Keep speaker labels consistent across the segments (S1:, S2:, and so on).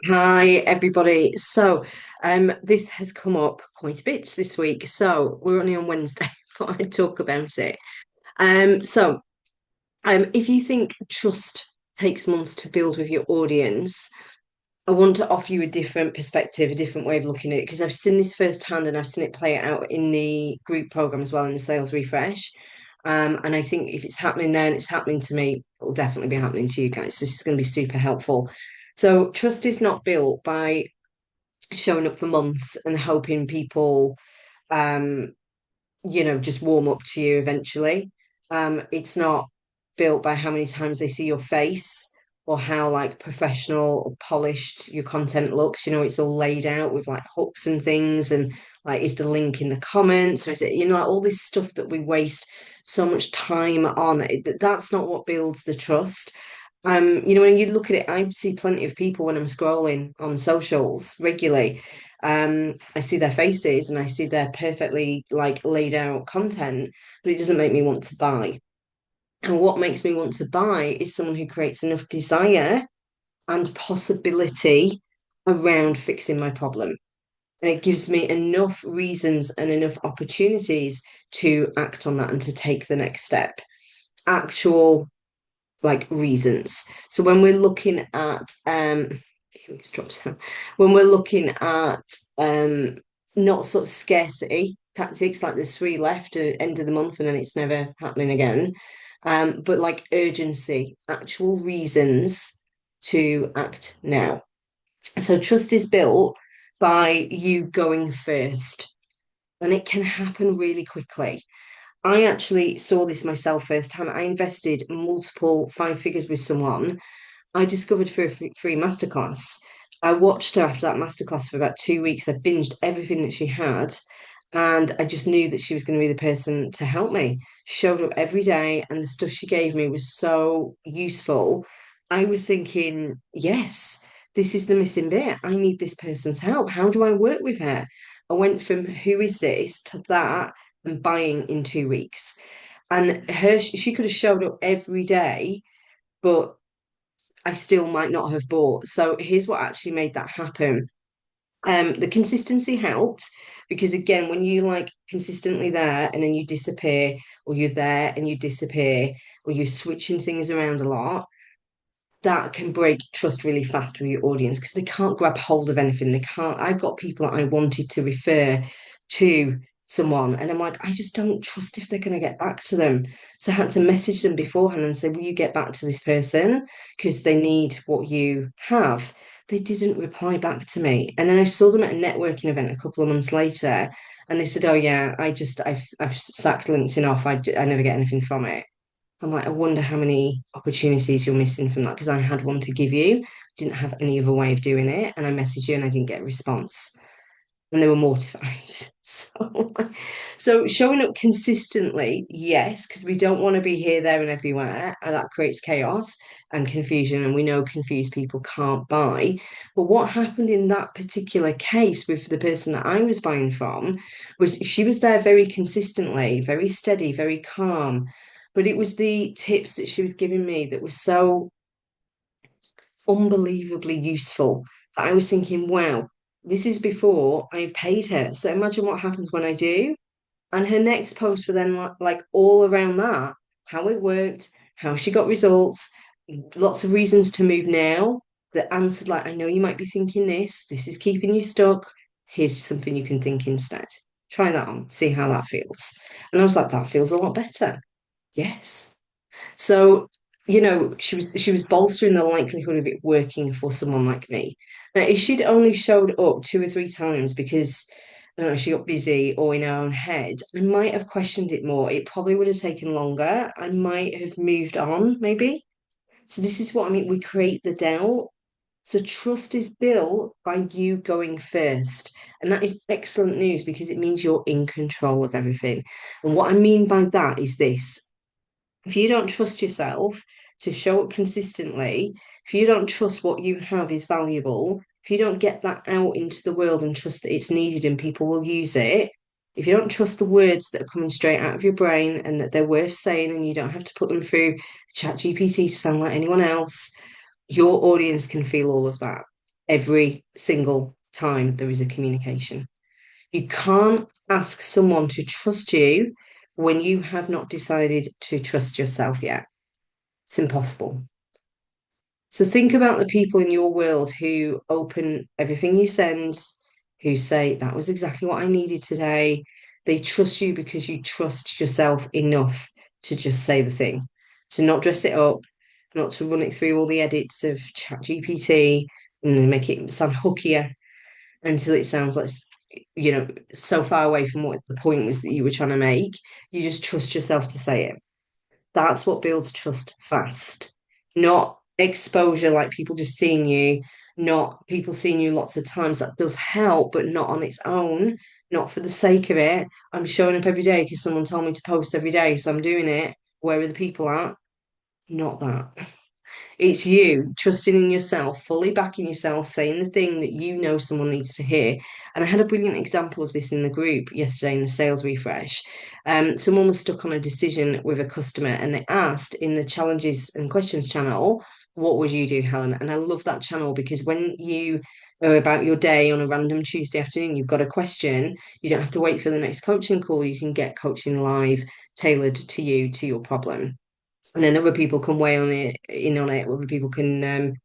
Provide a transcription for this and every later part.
S1: Hi, everybody. This has come up quite a bit this week. So, we're only on Wednesday. Thought I'd talk about it. If you think trust takes months to build with your audience, I want to offer you a different perspective, a different way of looking at it, because I've seen this firsthand and I've seen it play out in the group program as well in the sales refresh. And I think if it's happening then, it's happening to me. It will definitely be happening to you guys. This is going to be super helpful. So, trust is not built by showing up for months and hoping people um just warm up to you eventually. It's not built by how many times they see your face or how like professional or polished your content looks. It's all laid out with like hooks and things, and like is the link in the comments, or is it, like all this stuff that we waste so much time on. That's not what builds the trust. When you look at it, I see plenty of people when I'm scrolling on socials regularly. I see their faces and I see their perfectly like laid out content, but it doesn't make me want to buy. And what makes me want to buy is someone who creates enough desire and possibility around fixing my problem. And it gives me enough reasons and enough opportunities to act on that and to take the next step. Actual like reasons. So when we're looking at it's dropped down. When we're looking at not sort of scarcity tactics, like there's three left at end of the month and then it's never happening again. But like urgency, actual reasons to act now. So trust is built by you going first, and it can happen really quickly. I actually saw this myself firsthand. I invested multiple five figures with someone I discovered through a free masterclass. I watched her after that masterclass for about 2 weeks. I binged everything that she had, and I just knew that she was going to be the person to help me. She showed up every day, and the stuff she gave me was so useful. I was thinking, yes, this is the missing bit. I need this person's help. How do I work with her? I went from who is this to that and buying in 2 weeks. And she could have showed up every day, but I still might not have bought. So here's what actually made that happen. The consistency helped because again, when you like consistently there and then you disappear, or you're there and you disappear, or you're switching things around a lot, that can break trust really fast with your audience because they can't grab hold of anything. They can't. I've got people that I wanted to refer to someone, and I'm like, I just don't trust if they're going to get back to them. So I had to message them beforehand and say, will you get back to this person? Because they need what you have. They didn't reply back to me. And then I saw them at a networking event a couple of months later, and they said, oh, yeah, I've sacked LinkedIn off. I never get anything from it. I'm like, I wonder how many opportunities you're missing from that because I had one to give you, didn't have any other way of doing it, and I messaged you and I didn't get a response, and they were mortified. So showing up consistently, yes, because we don't want to be here, there, and everywhere, and that creates chaos and confusion, and we know confused people can't buy. But what happened in that particular case with the person that I was buying from was she was there very consistently, very steady, very calm. But it was the tips that she was giving me that were so unbelievably useful that I was thinking, wow, this is before I've paid her. So imagine what happens when I do. And her next posts were then like all around that, how it worked, how she got results, lots of reasons to move now that answered like, I know you might be thinking this is keeping you stuck. Here's something you can think instead. Try that on, see how that feels. And I was like, that feels a lot better. Yes. So, she was bolstering the likelihood of it working for someone like me. Now, if she'd only showed up two or three times because I don't know, she got busy or in her own head, I might have questioned it more. It probably would have taken longer. I might have moved on, maybe. So this is what I mean. We create the doubt. So trust is built by you going first. And that is excellent news because it means you're in control of everything. And what I mean by that is this: if you don't trust yourself to show up consistently, if you don't trust what you have is valuable, if you don't get that out into the world and trust that it's needed and people will use it, if you don't trust the words that are coming straight out of your brain and that they're worth saying and you don't have to put them through ChatGPT to sound like anyone else, your audience can feel all of that. every single time there is a communication. You can't ask someone to trust you when you have not decided to trust yourself yet. It's impossible. So think about the people in your world who open everything you send, who say, that was exactly what I needed today. They trust you because you trust yourself enough to just say the thing, to not dress it up, not to run it through all the edits of ChatGPT and make it sound hookier until it sounds like, so far away from what the point was that you were trying to make. You just trust yourself to say it. That's what builds trust fast, not exposure, like people just seeing you, not people seeing you lots of times. That does help, but not on its own, not for the sake of it. I'm showing up every day because someone told me to post every day, so I'm doing it. Where are the people at? Not that. It's you trusting in yourself, fully backing yourself, saying the thing that you know someone needs to hear. And I had a brilliant example of this in the group yesterday in the sales refresh. Someone was stuck on a decision with a customer and they asked in the challenges and questions channel, what would you do, Helen? And I love that channel because when you are about your day on a random Tuesday afternoon, you've got a question, you don't have to wait for the next coaching call. You can get coaching live, tailored to you, to your problem, and then other people can weigh on it in on it. Other people can,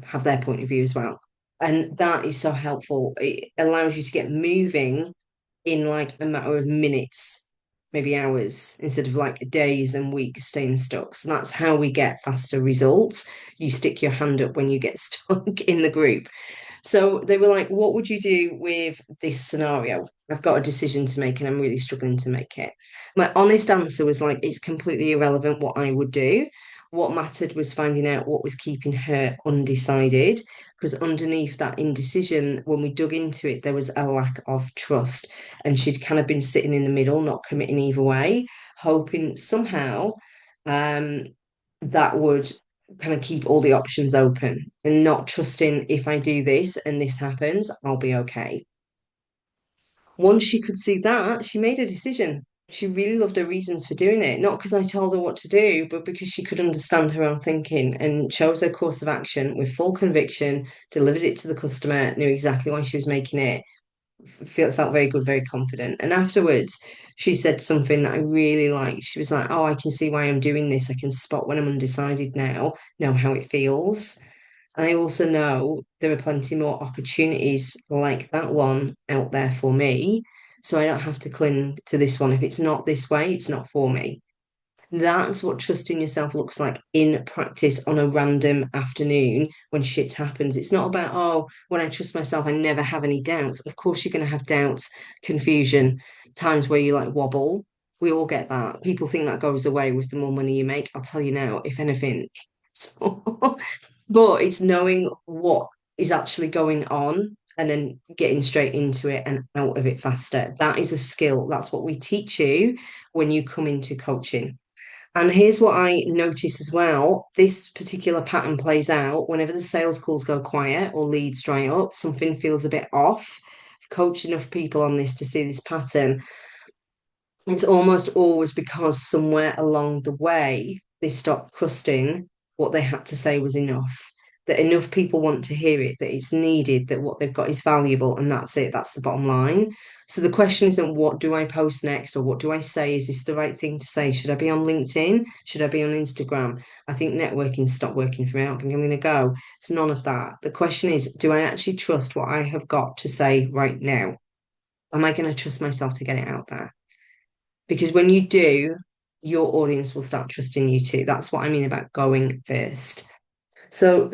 S1: have their point of view as well, and that is so helpful. It allows you to get moving in like a matter of minutes, maybe hours, instead of like days and weeks staying stuck. So that's how we get faster results. You stick your hand up when you get stuck in the group. So they were like, what would you do with this scenario? I've got a decision to make and I'm really struggling to make it. My honest answer was like, it's completely irrelevant what I would do. What mattered was finding out what was keeping her undecided. Because underneath that indecision, when we dug into it, there was a lack of trust. And she'd kind of been sitting in the middle, not committing either way, hoping somehow um, that would kind of keep all the options open and not trusting if I do this and this happens, I'll be okay. Once she could see that, she made a decision. She really loved her reasons for doing it, not because I told her what to do, but because she could understand her own thinking and chose her course of action with full conviction, delivered it to the customer, knew exactly why she was making it, felt very good, very confident. And afterwards, she said something that I really liked. She was like, "Oh, I can see why I'm doing this. I can spot when I'm undecided now, know how it feels." And I also know there are plenty more opportunities like that one out there for me. So I don't have to cling to this one. If it's not this way, it's not for me. That's what trusting yourself looks like in practice on a random afternoon when shit happens. It's not about, oh, when I trust myself, I never have any doubts. Of course, you're going to have doubts, confusion, times where you like wobble. We all get that. People think that goes away with the more money you make. I'll tell you now, if anything. So, but it's knowing what is actually going on and then getting straight into it and out of it faster. That is a skill. That's what we teach you when you come into coaching. And here's what I notice as well. This particular pattern plays out whenever the sales calls go quiet or leads dry up, something feels a bit off. I've coached enough people on this to see this pattern. It's almost always because somewhere along the way they stopped trusting what they had to say was enough. That enough people want to hear it, that it's needed, that what they've got is valuable, and that's it, that's the bottom line. So the question isn't what do I post next or what do I say? Is this the right thing to say? Should I be on LinkedIn? Should I be on Instagram? I think networking stopped working for me. I don't think I'm going to go. It's none of that. The question is, do I actually trust what I have got to say right now? Am I going to trust myself to get it out there? Because when you do, your audience will start trusting you too. That's what I mean about going first. So,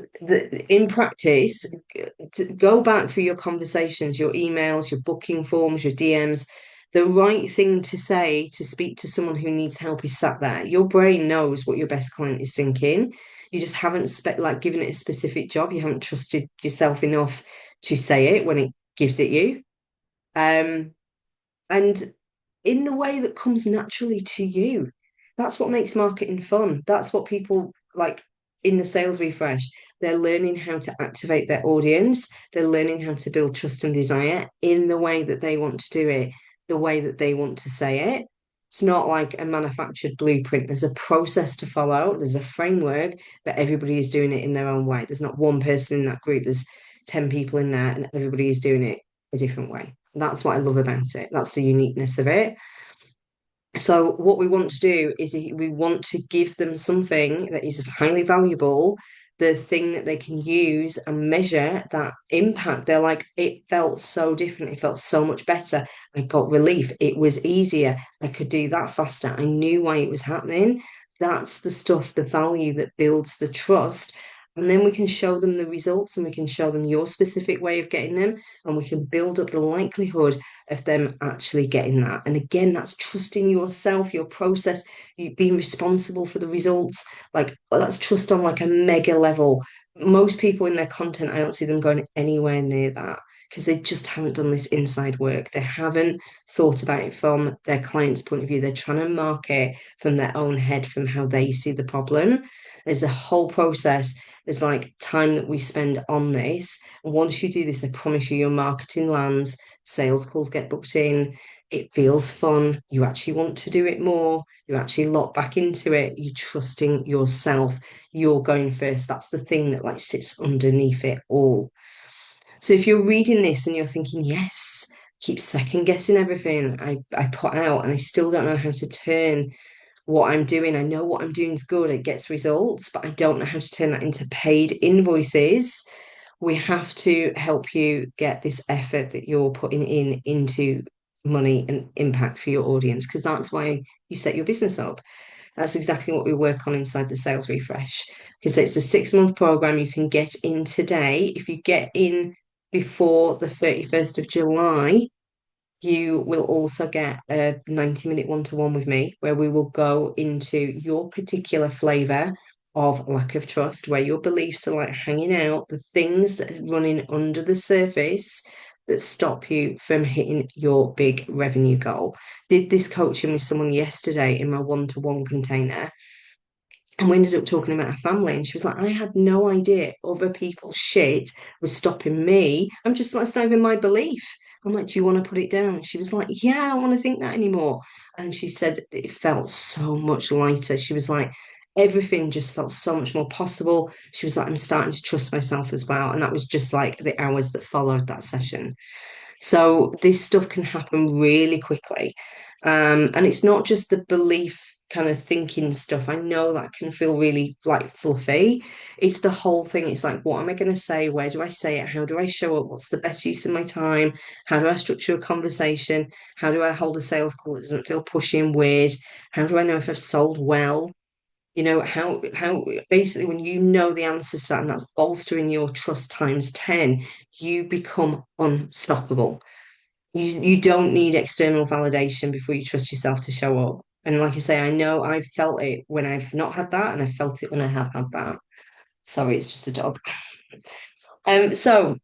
S1: in practice, to go back through your conversations, your emails, your booking forms, your DMs. The right thing to say to speak to someone who needs help is sat there. Your brain knows what your best client is thinking. You just haven't given it a specific job. You haven't trusted yourself enough to say it when it gives it you. Um, and in the way that comes naturally to you. That's what makes marketing fun. That's what people like in the sales refresh. They're learning how to activate their audience. They're learning how to build trust and desire in the way that they want to do it, the way that they want to say it. It's not like a manufactured blueprint. There's a process to follow, there's a framework, but everybody is doing it in their own way. There's not one person in that group. There's 10 people in there and everybody is doing it a different way. That's what I love about it. That's the uniqueness of it. So what we want to do is we want to give them something that is highly valuable, the thing that they can use and measure that impact. They're like, it felt so different. It felt so much better. I got relief. It was easier. I could do that faster. I knew why it was happening. That's the stuff, the value that builds the trust. And then we can show them the results and we can show them your specific way of getting them, and we can build up the likelihood of them actually getting that. And again, that's trusting yourself, your process, you being responsible for the results. Like, well, that's trust on like a mega level. Most people in their content, I don't see them going anywhere near that because they just haven't done this inside work. They haven't thought about it from their client's point of view. They're trying to market from their own head, from how they see the problem. There's a whole process. There's like time that we spend on this. And once you do this, I promise you, your marketing lands, sales calls get booked in, it feels fun, you actually want to do it more, you actually lock back into it, you're trusting yourself, you're going first. That's the thing that like sits underneath it all. So if you're reading this and you're thinking, yes, keep second guessing everything I put out and I still don't know how to turn what I'm doing. I know what I'm doing is good, it gets results, but I don't know how to turn that into paid invoices. We have to help you get this effort that you're putting in into money and impact for your audience, because that's why you set your business up. That's exactly what we work on inside the Sales Refresh, because it's a 6-month program. You can get in today. If you get in before the 31st of July, you will also get a 90-minute one-to-one with me where we will go into your particular flavor of lack of trust, where your beliefs are like hanging out, the things that are running under the surface that stop you from hitting your big revenue goal. Did this coaching with someone yesterday in my one-to-one container, and we ended up talking about her family, and she was like, I had no idea other people's shit was stopping me. I'm just like, it's not even my belief. I'm like, do you want to put it down? She was like, yeah, I don't want to think that anymore. And she said it felt so much lighter. She was like, everything just felt so much more possible. She was like, I'm starting to trust myself as well. And that was just like the hours that followed that session. So this stuff can happen really quickly. And it's not just the belief kind of thinking stuff. I know that can feel really like fluffy. It's the whole thing. It's like, what am I going to say? Where do I say it? How do I show up? What's the best use of my time? How do I structure a conversation? How do I hold a sales call that doesn't feel pushy and weird? How do I know if I've sold well? How basically when you know the answers to that, and that's bolstering your trust times 10, you become unstoppable. You don't need external validation before you trust yourself to show up. And like I say, I know I've felt it when I've not had that, and I felt it when I have had that. Sorry, it's just a dog. So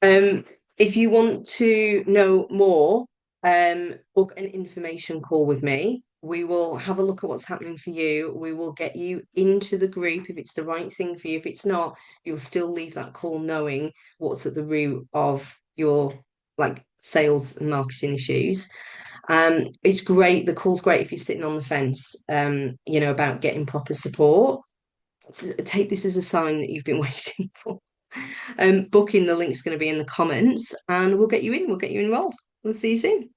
S1: um, if you want to know more, book an information call with me. We will have a look at what's happening for you. We will get you into the group if it's the right thing for you. If it's not, you'll still leave that call knowing what's at the root of your like sales and marketing issues. It's great. The call's great if you're sitting on the fence, about getting proper support. Take this as a sign that you've been waiting for. Booking, the link's going to be in the comments, and we'll get you in. We'll get you enrolled. We'll see you soon.